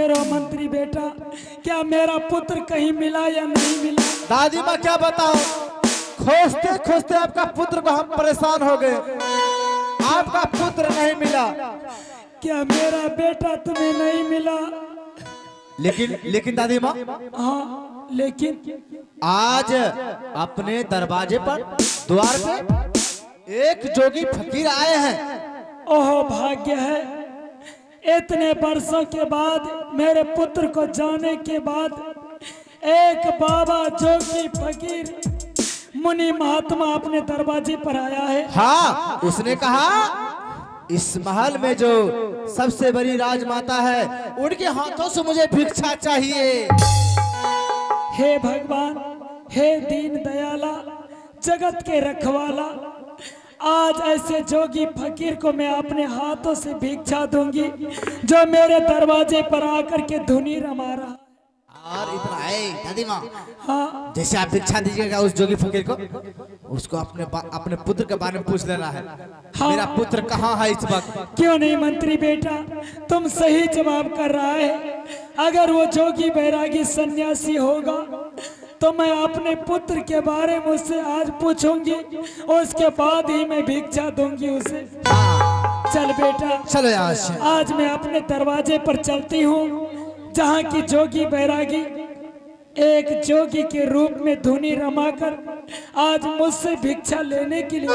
पूछते रहो मंत्री बेटा, क्या मेरा पुत्र कहीं मिला या नहीं मिला? दादी माँ क्या बताओ, खोजते खोजते आपका पुत्र को हम परेशान हो गए। आपका पुत्र नहीं मिला। क्या मेरा बेटा तुम्हें नहीं मिला? लेकिन दादी माँ, हाँ लेकिन आज अपने दरवाजे पर द्वार पे एक जोगी फकीर आए हैं। ओहो भाग्य है, इतने वर्षों के बाद मेरे पुत्र को जाने के बाद एक बाबा जोगी फकीर मुनि महात्मा अपने दरवाजे पर आया है। हाँ, उसने कहा इस महल में जो सबसे बड़ी राजमाता है उनके हाथों से मुझे भिक्षा चाहिए। हे भगवान, हे दीन दयाला, जगत के रखवाला, आज ऐसे जोगी फकीर को मैं अपने हाथों से भिक्षा दूंगी जो मेरे दरवाजे पर आकर के धुनी रमा रहा। और इतना है दादी माँ, हाँ जैसे आप भिक्षा दीजिएगा उस जोगी फकीर को, उसको अपने पुत्र के बारे में पूछ लेना है। हाँ। मेरा पुत्र कहाँ है इस वक्त? क्यों नहीं मंत्री बेटा, तुम सही जवाब कर रहा है। अगर वो जोगी बैरागी सन्यासी होगा तो मैं अपने पुत्र के बारे में उससे आज पूछूंगी, उसके बाद ही मैं भिक्षा दूंगी उसे। चल बेटा, चलो यहाँ से। आज मैं अपने दरवाजे पर चलती हूँ जहाँ की जोगी बैरागी एक जोगी के रूप में धुनी रमाकर आज मुझसे भिक्षा लेने के लिए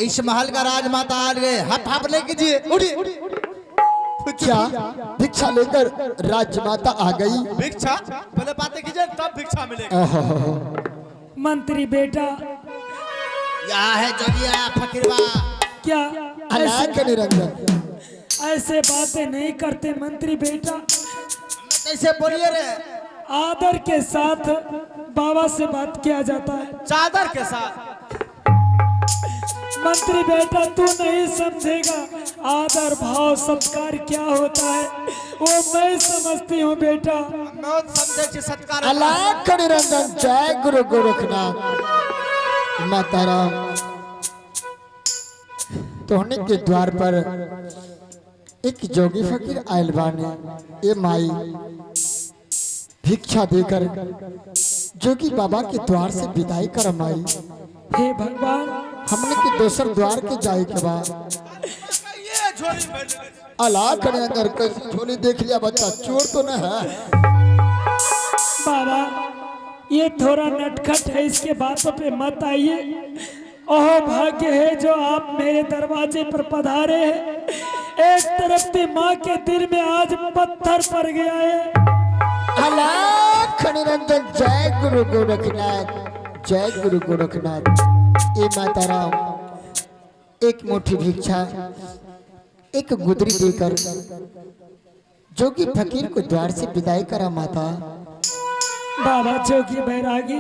इस महल का राजमाता आ गए, हप हप ले कीजिए, उठिए। क्या भिक्षा लेकर राजमाता आ गई? भिक्षा पहले बातें कीजिए तब भिक्षा मिलेगा। मंत्री बेटा, यहाँ है जोगिया फकीरवा। क्या अलाक निरंजन, ऐसे बातें नहीं करते मंत्री बेटा। कैसे बोलिए रे? आदर के साथ बाबा से बात किया जाता है। चादर के साथ? मंत्री बेटा तू नहीं समझेगा आदर भाव सत्कार क्या होता है, वो मैं समझती हूँ बेटा। सत्कार। अलाक निरंजन, जय गुरु गोरखनाथ। माता राम, तोहने के द्वार पर एक जोगी फकीर आयल बाने। ये माई भिक्षा देकर जोगी बाबा के द्वार से विदाई कर माई। हे भगवान, हमने के दोसर द्वार के जाए के बाद अलाक निरंजन के झोली देख लिया बच्चा, चोर तो न है। बाबा ये थोड़ा नटखट है, इसके बातों पे मत आइए। ओह भाग्य है जो आप मेरे दरवाजे पर पधारे हैं। एक तरफ से माँ के दिल में आज पत्थर पड़ गया है। अलाक निरंजन, जय गुरु गोरखनाथ, जय गुरु गोरखनाथ। ये माता राम, एक मुट्ठी भिक्षा एक गुदरी देकर जोगी फकीर को द्वार से विदाई करा माता। बाबा जोगी बैरागी,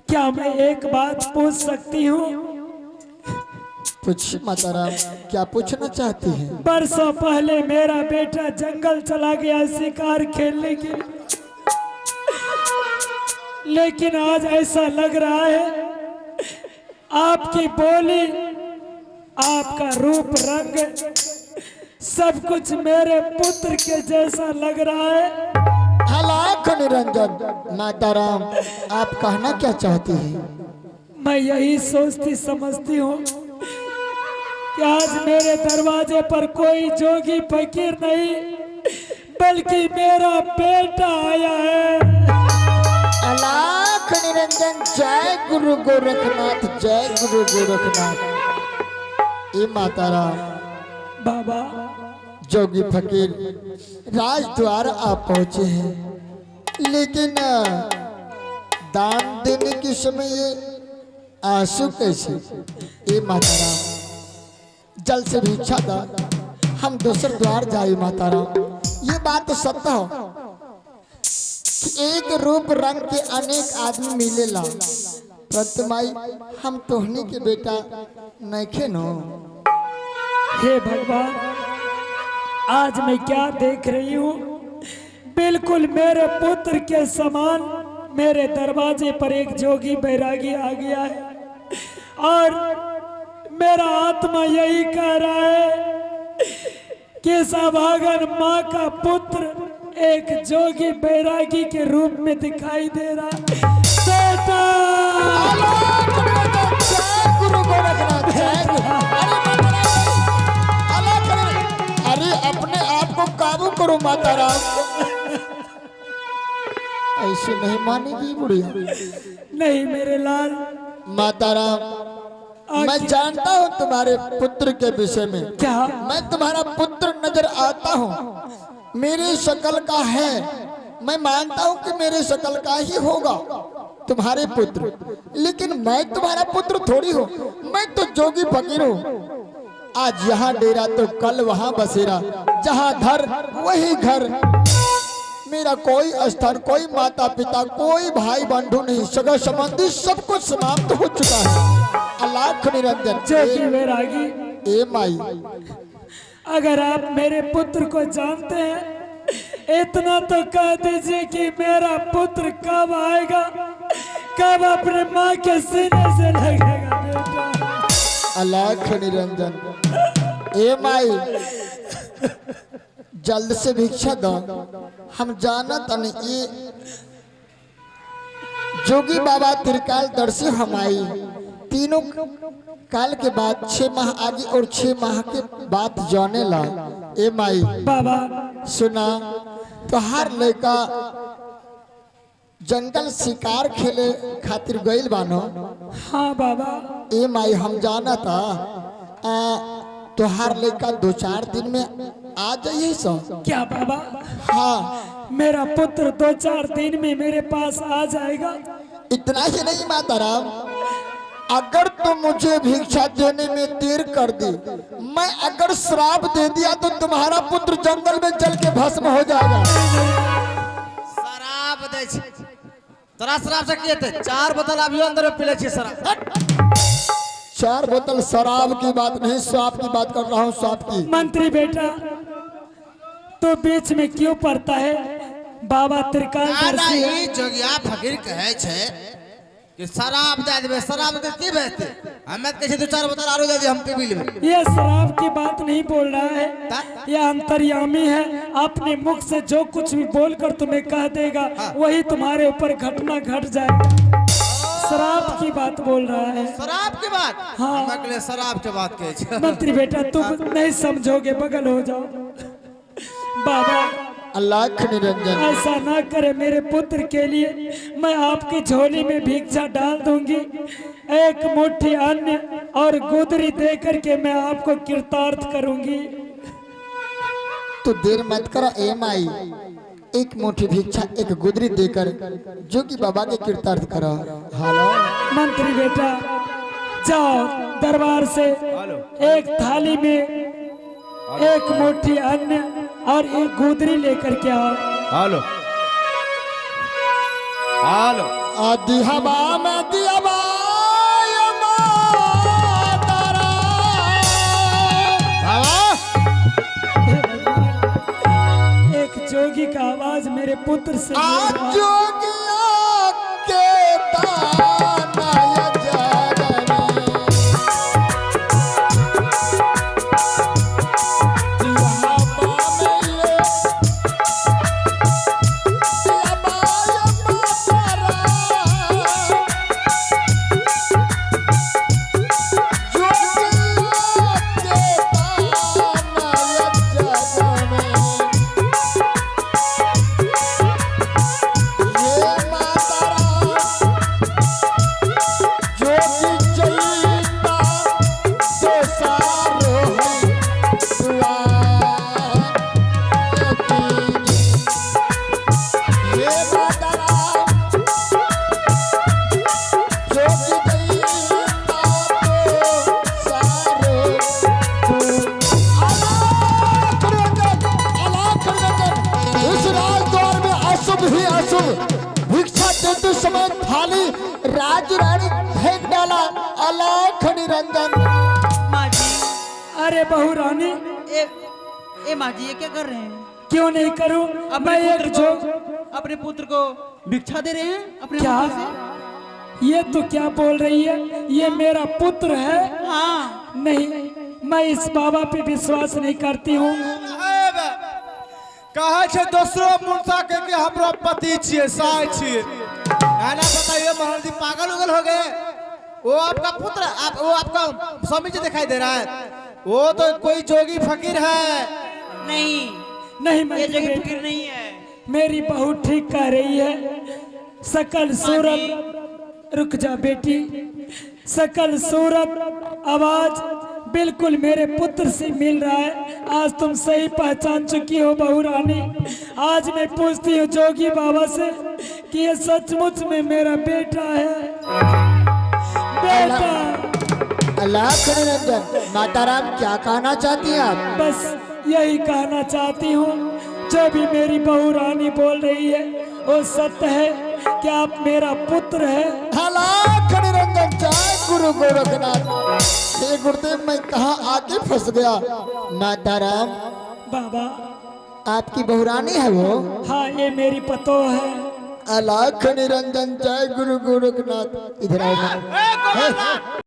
क्या मैं एक बात पूछ सकती हूँ? पूछ माता राम, क्या पूछना चाहती हैं? बरसों पहले मेरा बेटा जंगल चला गया शिकार खेलने के लिए, लेकिन आज ऐसा लग रहा है आपकी बोली, आपका रूप रंग सब कुछ मेरे पुत्र के जैसा लग रहा है। लाख निरंजन। माता राम, आप कहना क्या चाहती हैं? मैं यही सोचती समझती हूँ कि आज मेरे दरवाजे पर कोई जोगी फकीर नहीं, बल्कि मेरा बेटा आया है। लाख निरंजन। जय गुरु गोरखनाथ, जय गुरु गोरखनाथ। ये माता राम, बाबा जोगी फकीर राजद्वार आप पहुंचे हैं, लेकिन दान देने के समय ये आंसू कैसे? ये माता राम, जल से भिक्षा दा, हम दूसरे द्वार जाए। माता राम, ये बात तो सत्य हो कि एक रूप रंग के अनेक आदमी मिलेला, परंतु माई हम तोहनी के बेटा नहीं नो। हे भगवान, आज मैं क्या देख रही हूँ? बिल्कुल मेरे पुत्र के समान मेरे दरवाजे पर एक जोगी बैरागी आ गया है और मेरा आत्मा यही कह रहा है कि सभागन माँ का पुत्र एक जोगी बैरागी के रूप में दिखाई दे रहा है। बेटा गुरु गोरखनाथ, जय गुरु। अरे अपने आप को काबू करो माता राम, ऐसे नहीं मानेगी बुढ़िया। नहीं मेरे लाल। माता राम, मैं जानता हूँ तुम्हारे पुत्र के विषय में। क्या? मैं तुम्हारा पुत्र नजर आता हूँ, मेरे शक्ल का है। मैं मानता हूँ कि मेरे शक्ल का ही होगा तुम्हारे पुत्र, लेकिन मैं तुम्हारा पुत्र थोड़ी हूँ। मैं तो जोगी फकीर हूँ। आज यहाँ डेरा तो कल वहाँ बसेरा, जहाँ घर वही घर। मेरा कोई स्थान, कोई माता पिता, कोई भाई बंधु नहीं, सगा संबंधी सब कुछ समाप्त हो चुका है। लाख निरंजन। जोगी बैरागी, ए माई, अगर आप मेरे पुत्र को जानते हैं, इतना तो कह दीजिए कि मेरा पुत्र कब आएगा, कब अपने माँ के सीने से लगेगा बेटा। लाख निरंजन। ए माई, जल्द से भिक्षा दो। हम जानत नहीं, ये जोगी बाबा त्रिकालदर्शी हमारी तीनों काल के बाद 6 माह आगे और 6 माह के बाद जाने ला। ए माई बाबा सुना, तो हर लड़का जंगल शिकार खेले खातिर गइल बानो। हाँ बाबा। ए माई, हम जाना था तोहार लड़का 2-4 दिन में आ जाइए सो। क्या बाबा? हाँ, मेरा पुत्र 2-4 दिन में मेरे पास आ जाएगा। इतना ही नहीं माता राम, अगर तो मुझे भिक्षा देने में देर कर दी, मैं अगर श्राप दे दिया तो तुम्हारा पुत्र जंगल में जल के भस्म हो जाएगा। शराब दे छी तोरा शराब से किए थे 4 बोतल अभी अंदर में पीले छी शराब। 4 बोतल शराब की बात नहीं, श्राप की बात कर रहा हूँ, श्राप की। मंत्री बेटा, तो बीच में क्यों पड़ता है? बाबा त्रिकालदर्शी है। ई जोगिया फकीर कहे छे कि शराब दे देबे, शराब के की बेचते? हमें कहे 2-4 बोतल आरो दे दे, हम पी लेबे। ये शराब की बात नहीं बोल रहा है, यह अंतर्यामी है। अपने मुख से जो कुछ भी बोलकर तुम्हें कह देगा, वही तुम्हारे ऊपर घटना घट जाएगा। शराब की बात बोल रहा है। शराब की बात? हाँ। हमें के लिए शराब के बात कहे छे। मंत्री बेटा, तुम नहीं समझोगे, बगल हो जाओ। बाबा लाख निरंजन। ऐसा ना करे मेरे पुत्र के लिए, मैं आपकी झोली में भिक्षा डाल दूंगी। एक मुट्ठी अन्न और गुदरी दे करके मैं आपको कृतार्थ करूंगी। तो देर मत करो ए माई, एक मुट्ठी भिक्षा एक गुदरी देकर जोगी बाबा के कृतार्थ करो। हेलो मंत्री बेटा, जाओ दरबार से एक थाली में एक मुट्ठी अन्न और एक गुदरी लेकर के आओ। हेलो हेलो आदि हवा में दिया एक जोगी का आवाज मेरे पुत्र से जोगिया के ताना जगने राज रानी फेंक डाला। अलख निरंजन। माँ जी, अरे बहू रानी, ए माँ जी, ये क्या कर रहे हैं? क्यों नहीं करूं? मैं एक अपने पुत्र को भिक्षा दे रहे हैं अपने क्या? हाथों से? ये तो क्या बोल रही है? ये मेरा पुत्र है? हाँ। नहीं, मैं इस बाबा पे विश्वास नहीं करती हूँ। कहा छे दोसरो मुंसा के हमरो पति छिए, साय छिए। ना बताइए महाराज जी पागल उगल हो गए। वो आपका पुत्र, वो आपका स्वामी जी दिखाई दे रहा है। वो तो कोई जोगी फकीर है। नहीं, नहीं, ये मैं जगह फिक्र नहीं है। मेरी बहू ठीक कह रही है। सकल सूरत, रुक जा बेटी, सकल सूरत आवाज बिल्कुल मेरे पुत्र से मिल रहा है। आज तुम सही पहचान चुकी हो बहू रानी। आज मैं पूछती हूँ जोगी बाबा से कि ये सचमुच में मेरा बेटा है। बेटा, अलख निरंजन। माता राम क्या कहना चाहती हैं आप? बस यही कहना चाहती हूँ, जो भी मेरी बहू रानी बोल रही है वो सत्य है कि आप मेरा पुत्र है। अलख निरंजन। जय गुरु गोरखनाथ। हे गुरुदेव, मैं कहाँ आके फंस गया। माता राम, बाबा, आपकी बहुरानी है वो? हाँ, ये मेरी पतो है। अलख निरंजन। जय गुरु गोरखनाथ। इधर आओ।